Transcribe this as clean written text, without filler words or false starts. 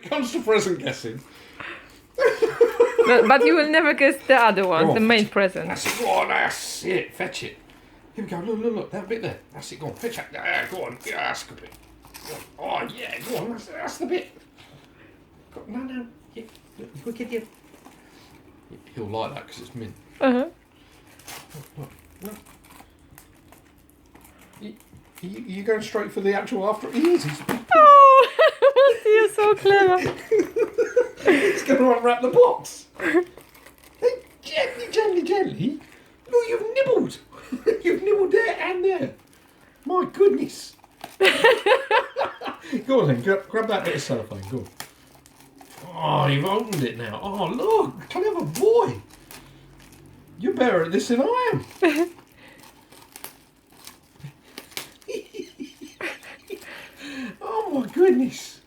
comes to present guessing. But you will never guess the other one, the main present. That's it, go on, that's it, fetch it. Here we go, look, that bit there. That's it, go on, fetch that. Go on, yeah, that's the bit. Oh, yeah, go on, that's the bit. No, yeah, look, get you. He'll like that because it's mint. Uh-huh. Look. You going straight for the actual after? He is, he's Oh, Monty, you're so clever. He's going to unwrap the box. Hey, gently. Look, you've nibbled. You've nibbled there and there. My goodness. Go on then, grab that bit of cellophane, go on. Oh, you've opened it now. Oh, look, clever boy. You're better at this than I am. Oh my goodness.